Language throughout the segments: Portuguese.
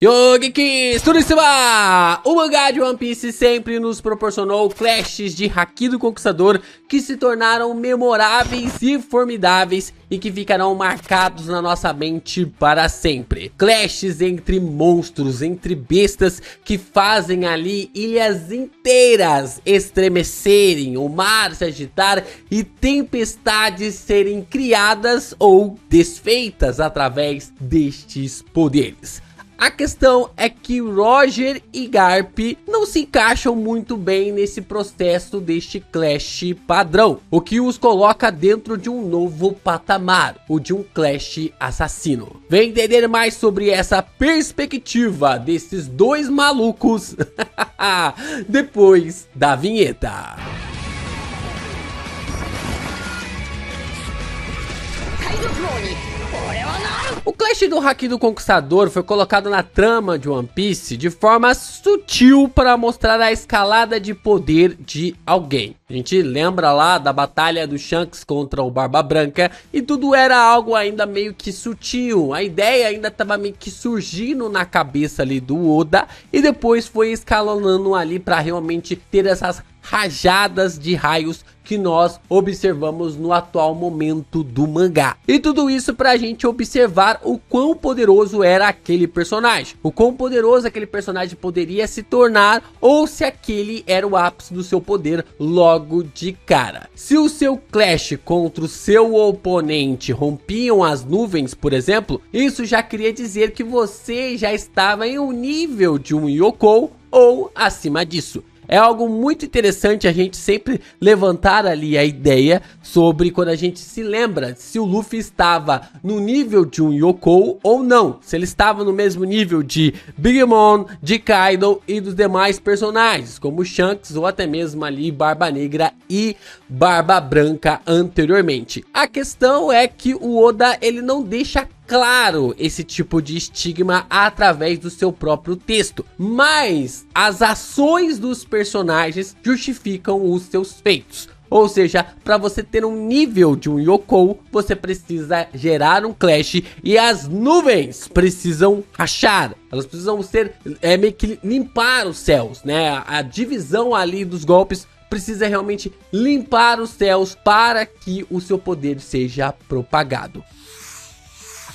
Yo, Geeks, tudo em cima! O mangá de One Piece sempre nos proporcionou clashes de Haki do Conquistador que se tornaram memoráveis e formidáveis e que ficarão marcados na nossa mente para sempre. Clashes entre monstros, entre bestas que fazem ali ilhas inteiras estremecerem, o mar se agitar e tempestades serem criadas ou desfeitas através destes poderes. A questão é que Roger e Garp não se encaixam muito bem nesse processo deste clash padrão, o que os coloca dentro de um novo patamar, o de um clash assassino. Vem entender mais sobre essa perspectiva desses dois malucos depois da vinheta. O Clash do Haki do Conquistador foi colocado na trama de One Piece de forma sutil para mostrar a escalada de poder de alguém. A gente lembra lá da batalha do Shanks contra o Barba Branca e tudo era algo ainda meio que sutil. A ideia ainda estava meio que surgindo na cabeça ali do Oda e depois foi escalonando ali para realmente ter essas rajadas de raios que nós observamos no atual momento do mangá. E tudo isso pra gente observar o quão poderoso era aquele personagem, o quão poderoso aquele personagem poderia se tornar, ou se aquele era o ápice do seu poder logo de cara. Se o seu clash contra o seu oponente rompiam as nuvens, por exemplo, isso já queria dizer que você já estava em um nível de um Yonkou ou acima disso. É algo muito interessante a gente sempre levantar ali a ideia sobre quando a gente se lembra se o Luffy estava no nível de um Yonkou ou não. Se ele estava no mesmo nível de Big Mom, de Kaido e dos demais personagens, como Shanks ou até mesmo ali Barba Negra e Barba Branca anteriormente. A questão é que o Oda ele não deixa claro esse tipo de estigma através do seu próprio texto, mas as ações dos personagens justificam os seus feitos. Ou seja, para você ter um nível de um Yonkou, você precisa gerar um clash e as nuvens precisam rachar. Elas precisam ser meio que limpar os céus, né? A divisão ali dos golpes precisa realmente limpar os céus para que o seu poder seja propagado.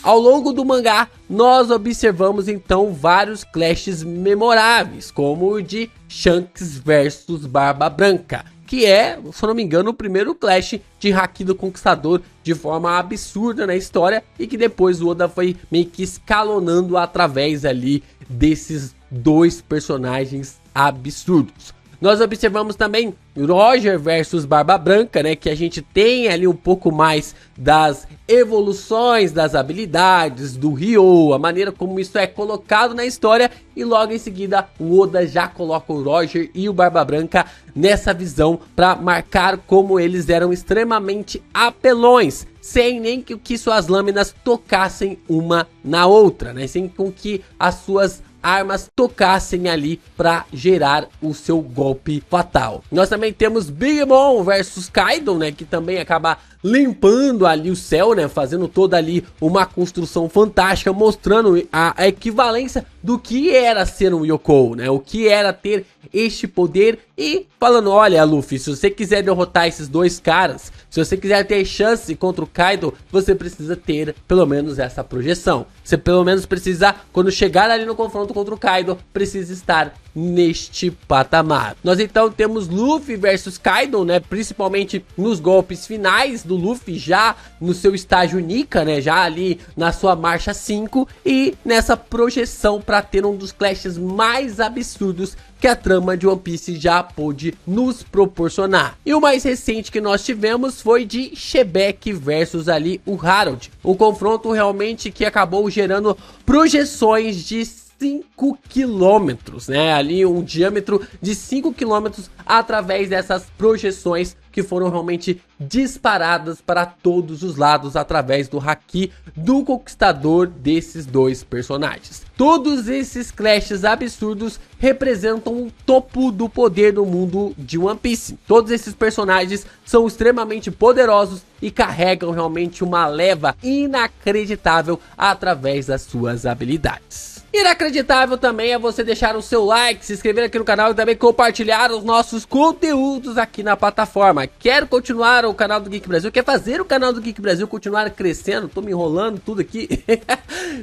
Ao longo do mangá, nós observamos então vários clashes memoráveis, como o de Shanks versus Barba Branca, que é, se eu não me engano, o primeiro clash de Haki do Conquistador de forma absurda na história e que depois o Oda foi meio que escalonando através ali desses dois personagens absurdos. Nós observamos também Roger versus Barba Branca, né, que a gente tem ali um pouco mais das evoluções das habilidades do Ryo, a maneira como isso é colocado na história, e logo em seguida o Oda já coloca o Roger e o Barba Branca nessa visão para marcar como eles eram extremamente apelões, sem nem que suas lâminas tocassem uma na outra, né, sem com que as suas armas tocassem ali para gerar o seu golpe fatal. Nós também temos Big Mom versus Kaido, né, que também acaba limpando ali o céu, né, fazendo toda ali uma construção fantástica, mostrando a equivalência do que era ser um Yonkou, né, o que era ter este poder e falando, olha Luffy, se você quiser derrotar esses dois caras, se você quiser ter chance contra o Kaido, você precisa ter pelo menos essa projeção. Você pelo menos precisa, quando chegar ali no confronto contra o Kaido, precisa estar neste patamar. Nós então temos Luffy versus Kaido, né, principalmente nos golpes finais do Luffy, já no seu estágio Nika, né, já ali na sua marcha 5 e nessa projeção para ter um dos clashes mais absurdos que a trama de One Piece já pôde nos proporcionar. E o mais recente que nós tivemos foi de Shebeck versus ali o Harold, um confronto realmente que acabou gerando projeções de 5 quilômetros, né? Ali um diâmetro de 5 quilômetros através dessas projeções que foram realmente disparadas para todos os lados através do haki do conquistador desses dois personagens. Todos esses clashes absurdos representam o topo do poder no mundo de One Piece. Todos esses personagens são extremamente poderosos e carregam realmente uma leva inacreditável através das suas habilidades. Inacreditável também é você deixar o seu like, se inscrever aqui no canal e também compartilhar os nossos conteúdos aqui na plataforma. Quer continuar o canal do Geek Brasil? Quer fazer o canal do Geek Brasil continuar crescendo? Tô me enrolando tudo aqui.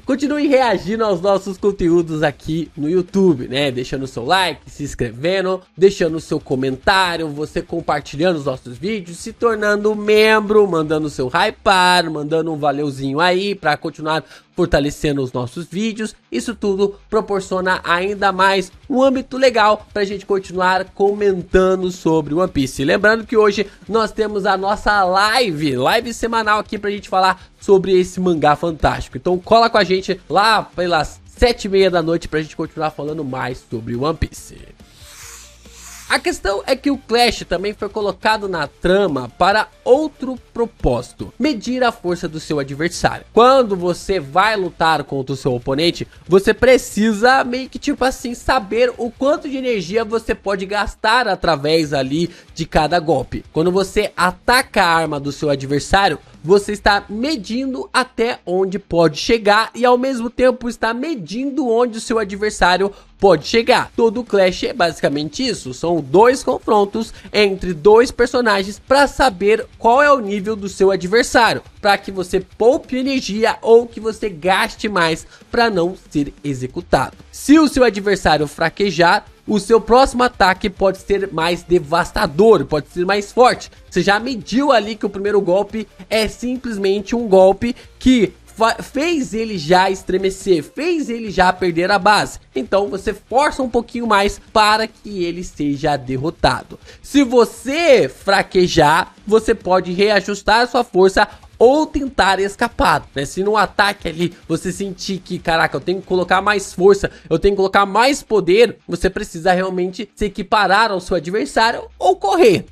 Continue reagindo aos nossos conteúdos aqui no YouTube, né? Deixando o seu like, se inscrevendo, deixando o seu comentário, você compartilhando os nossos vídeos, se tornando membro, mandando o seu hypar, mandando um valeuzinho aí pra continuar fortalecendo os nossos vídeos. Isso tudo proporciona ainda mais um âmbito legal pra gente continuar comentando sobre One Piece. Lembrando que hoje nós temos a nossa live semanal aqui pra gente falar sobre esse mangá fantástico. Então cola com a gente lá pelas 7h30 da noite pra gente continuar falando mais sobre One Piece. A questão é que o Clash também foi colocado na trama para outro propósito: medir a força do seu adversário. Quando você vai lutar contra o seu oponente, você precisa meio que tipo assim saber o quanto de energia você pode gastar através ali de cada golpe. Quando você ataca a arma do seu adversário, você está medindo até onde pode chegar e ao mesmo tempo está medindo onde o seu adversário pode chegar. Todo o Clash é basicamente isso, são dois confrontos entre dois personagens para saber qual é o nível do seu adversário, para que você poupe energia ou que você gaste mais para não ser executado. Se o seu adversário fraquejar, o seu próximo ataque pode ser mais devastador, pode ser mais forte. Você já mediu ali que o primeiro golpe é simplesmente um golpe que fez ele já estremecer, fez ele já perder a base. Então você força um pouquinho mais para que ele seja derrotado. Se você fraquejar, você pode reajustar a sua força ou tentar escapar, né? Se no ataque ali você sentir que, caraca, eu tenho que colocar mais força, eu tenho que colocar mais poder, você precisa realmente se equiparar ao seu adversário ou correr.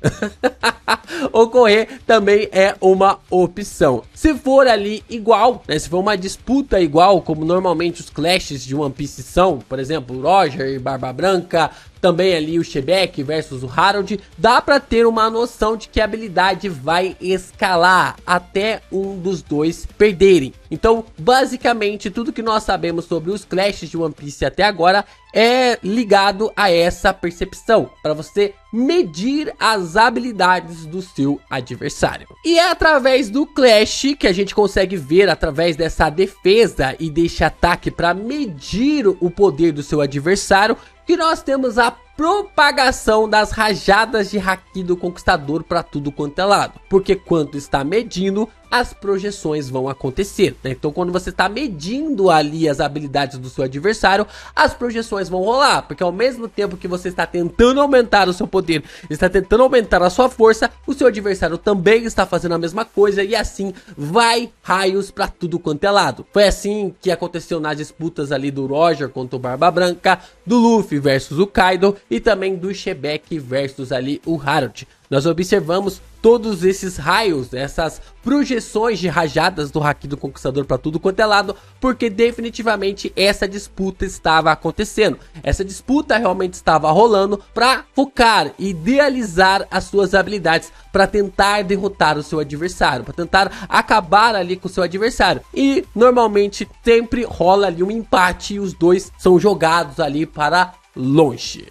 Ou correr também é uma opção. Se for ali igual, né? Se for uma disputa igual, como normalmente os clashes de One Piece são, por exemplo, Roger e Barba Branca, também ali o Shebek versus o Harold, dá pra ter uma noção de que a habilidade vai escalar até um dos dois perderem. Então, basicamente, tudo que nós sabemos sobre os clashes de One Piece até agora é ligado a essa percepção, para você medir as habilidades do seu adversário. E é através do clash que a gente consegue ver, através dessa defesa e desse ataque para medir o poder do seu adversário, que nós temos a propagação das rajadas de haki do conquistador para tudo quanto é lado. Porque quando está medindo, as projeções vão acontecer, né? Então quando você está medindo ali as habilidades do seu adversário, as projeções vão rolar. Porque ao mesmo tempo que você está tentando aumentar o seu poder, está tentando aumentar a sua força, o seu adversário também está fazendo a mesma coisa. E assim vai raios para tudo quanto é lado. Foi assim que aconteceu nas disputas ali do Roger contra o Barba Branca, do Luffy versus o Kaido e também do Shebek versus ali o Harold. Nós observamos todos esses raios, essas projeções de rajadas do haki do conquistador para tudo quanto é lado, porque definitivamente essa disputa estava acontecendo. Essa disputa realmente estava rolando para focar e idealizar as suas habilidades para tentar derrotar o seu adversário, para tentar acabar ali com o seu adversário. E normalmente sempre rola ali um empate e os dois são jogados ali para longe.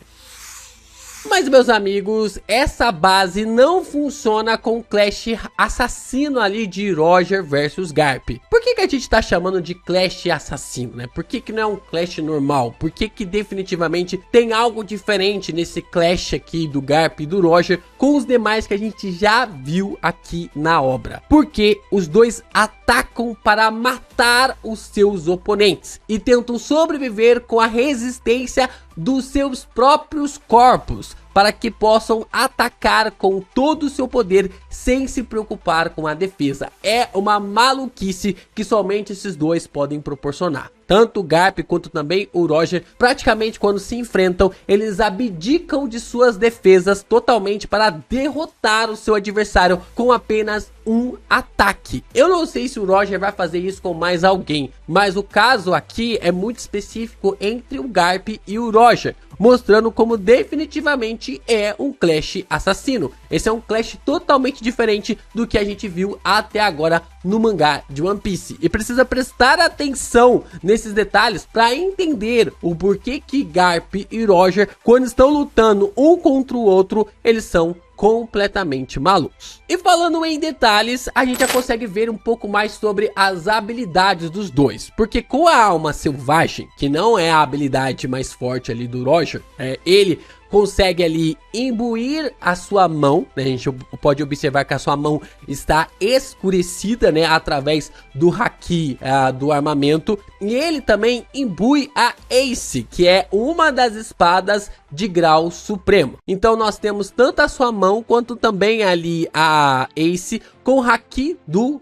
Mas, meus amigos, essa base não funciona com o clash assassino ali de Roger versus Garp. Por que a gente tá chamando de clash assassino, né? Por que não é um clash normal? Por que definitivamente tem algo diferente nesse clash aqui do Garp e do Roger com os demais que a gente já viu aqui na obra? Porque os dois atacam para matar os seus oponentes e tentam sobreviver com a resistência dos seus próprios corpos. para que possam atacar com todo o seu poder sem se preocupar com a defesa. É uma maluquice que somente esses dois podem proporcionar. Tanto o Garp quanto também o Roger, praticamente quando se enfrentam, eles abdicam de suas defesas totalmente para derrotar o seu adversário com apenas um ataque. Eu não sei se o Roger vai fazer isso com mais alguém, mas o caso aqui é muito específico entre o Garp e o Roger, mostrando como definitivamente é um Clash assassino. Esse é um Clash totalmente diferente do que a gente viu até agora no mangá de One Piece. E precisa prestar atenção nesses detalhes para entender o porquê que Garp e Roger, quando estão lutando um contra o outro, eles são completamente malucos. E falando em detalhes, a gente já consegue ver um pouco mais sobre as habilidades dos dois, porque com a alma selvagem, que não é a habilidade mais forte ali do Roger, ele consegue ali imbuir a sua mão, né? A gente pode observar que a sua mão está escurecida, né, através do haki do armamento, e ele também imbui a Ace, que é uma das espadas de grau supremo. Então nós temos tanto a sua mão quanto também ali a Ace com o haki do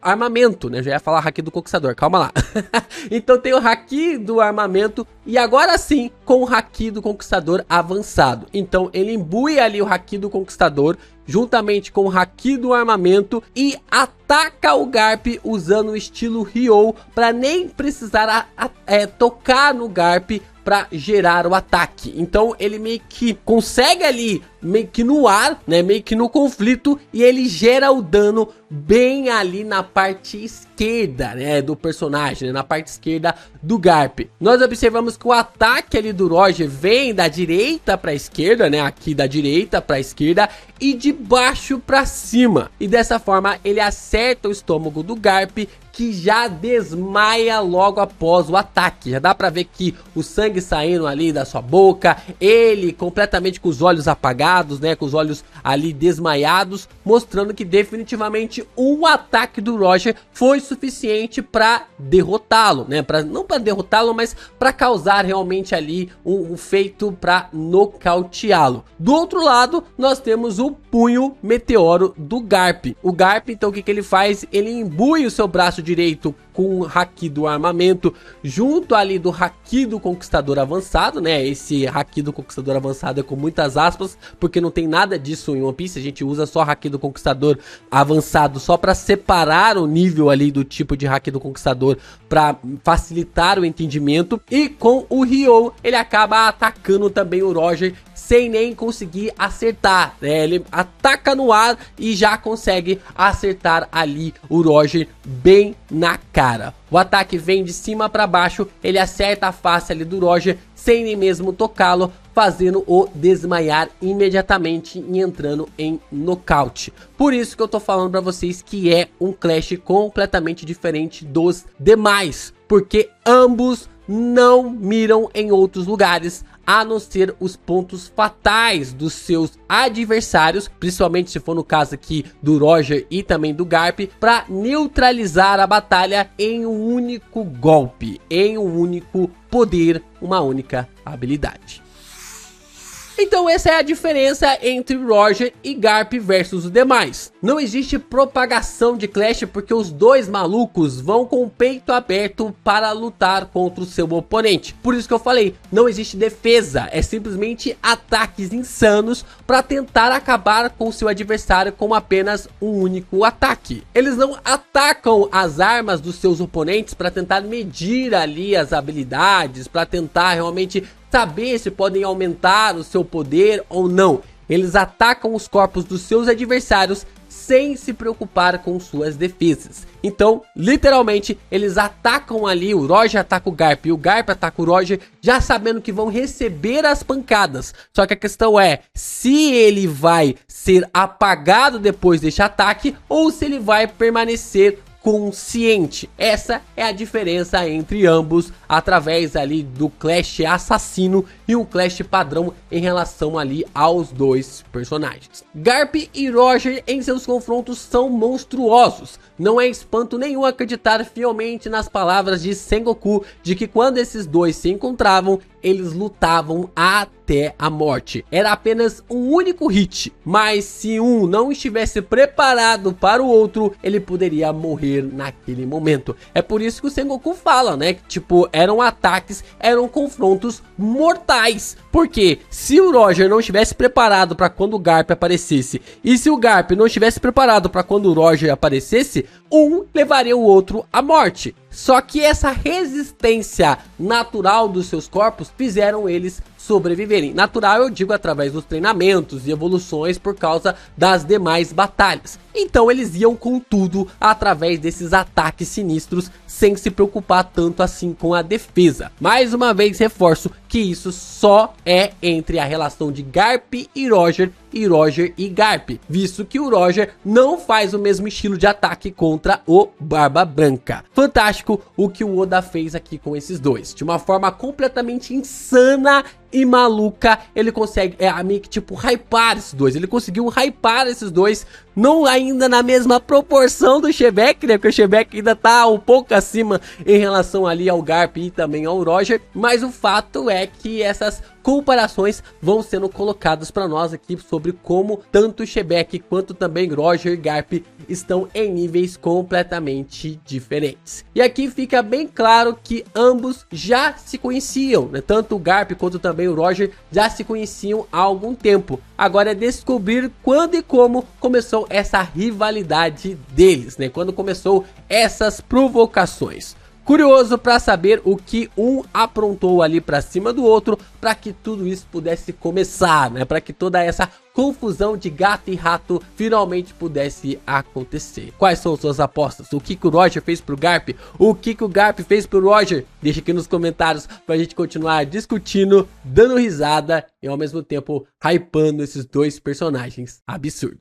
armamento, né? Já ia falar haki do conquistador, calma lá. Então tem o haki do armamento e agora sim com o haki do conquistador avançado. Então ele imbui ali o haki do conquistador juntamente com o haki do armamento e ataca o Garp usando o estilo Ryo para nem precisar tocar no Garp para gerar o ataque. Então ele meio que consegue ali, meio que no ar, né, meio que no conflito, e ele gera o dano bem ali na parte esquerda, né, do personagem, né, na parte esquerda do Garp. Nós observamos que o ataque ali do Roger vem da direita para a esquerda, né, aqui da direita para a esquerda e de baixo para cima. E dessa forma ele acerta o estômago do Garp, que já desmaia logo após o ataque. Já dá pra ver que o sangue saindo ali da sua boca, ele completamente com os olhos apagados, né, com os olhos ali desmaiados, mostrando que definitivamente um ataque do Roger foi suficiente para derrotá-lo, né, não para derrotá-lo, mas para causar realmente ali um feito para nocauteá-lo. Do outro lado, nós temos o punho meteoro do Garp. O Garp, então, o que ele faz? Ele imbui o seu braço direito com o haki do armamento junto ali do haki do conquistador avançado, né? Esse haki do conquistador avançado é com muitas aspas, porque não tem nada disso em One Piece. A gente usa só haki do conquistador avançado só para separar o nível ali do tipo de haki do conquistador, para facilitar o entendimento. E com o Ryo ele acaba atacando também o Roger sem nem conseguir acertar, né? Ele ataca no ar e já consegue acertar ali o Roger bem na cara. O ataque vem de cima para baixo, ele acerta a face ali do Roger sem nem mesmo tocá-lo, fazendo-o desmaiar imediatamente e entrando em nocaute. Por isso que eu tô falando para vocês que é um Clash completamente diferente dos demais, porque ambos não miram em outros lugares a não ser os pontos fatais dos seus adversários, principalmente se for no caso aqui do Roger e também do Garp, para neutralizar a batalha em um único golpe, em um único poder, uma única habilidade. Então essa é a diferença entre Roger e Garp versus os demais. Não existe propagação de Clash porque os dois malucos vão com o peito aberto para lutar contra o seu oponente. Por isso que eu falei, não existe defesa, é simplesmente ataques insanos para tentar acabar com o seu adversário com apenas um único ataque. Eles não atacam as armas dos seus oponentes para tentar medir ali as habilidades, para tentar realmente saber se podem aumentar o seu poder ou não. Eles atacam os corpos dos seus adversários sem se preocupar com suas defesas. Então, literalmente, eles atacam ali, o Roger ataca o Garp e o Garp ataca o Roger, já sabendo que vão receber as pancadas. Só que a questão é, se ele vai ser apagado depois deste ataque ou se ele vai permanecer consciente. Essa é a diferença entre ambos, através ali do Clash assassino e um Clash padrão em relação ali aos dois personagens. Garp e Roger em seus confrontos são monstruosos. Não é espanto nenhum acreditar fielmente nas palavras de Sengoku de que quando esses dois se encontravam, eles lutavam até a morte. Era apenas um único hit, mas se um não estivesse preparado para o outro, ele poderia morrer naquele momento. É por isso que o Sengoku fala, né, que tipo, eram ataques, eram confrontos mortais. Porque se o Roger não estivesse preparado para quando o Garp aparecesse, e se o Garp não estivesse preparado para quando o Roger aparecesse, um levaria o outro à morte. Só que essa resistência natural dos seus corpos fizeram eles sobreviverem. Natural eu digo através dos treinamentos e evoluções por causa das demais batalhas. Então eles iam com tudo através desses ataques sinistros sem se preocupar tanto assim com a defesa. Mais uma vez reforço que isso só é entre a relação de Garp e Roger e Garp, visto que o Roger não faz o mesmo estilo de ataque contra o Barba Branca. Fantástico o que o Oda fez aqui com esses dois, de uma forma completamente insana e maluca. Ele consegue meio que tipo hypar esses dois. Ele conseguiu hypar esses dois, não ainda na mesma proporção do Shebeck, né, porque o Shebeck ainda tá um pouco acima em relação ali ao Garp e também ao Roger, mas o fato é que essas comparações vão sendo colocadas para nós aqui sobre como tanto Shebeck quanto também Roger e Garp estão em níveis completamente diferentes. E aqui fica bem claro que ambos já se conheciam, né? Tanto o Garp quanto também o Roger já se conheciam há algum tempo. Agora é descobrir quando e como começou essa rivalidade deles, né? Quando começou essas provocações. Curioso para saber o que um aprontou ali para cima do outro para que tudo isso pudesse começar, né? Para que toda essa confusão de gato e rato finalmente pudesse acontecer. Quais são suas apostas? O que o Roger fez pro Garp? O que o Garp fez pro Roger? Deixa aqui nos comentários pra gente continuar discutindo, dando risada e ao mesmo tempo hypando esses dois personagens absurdos.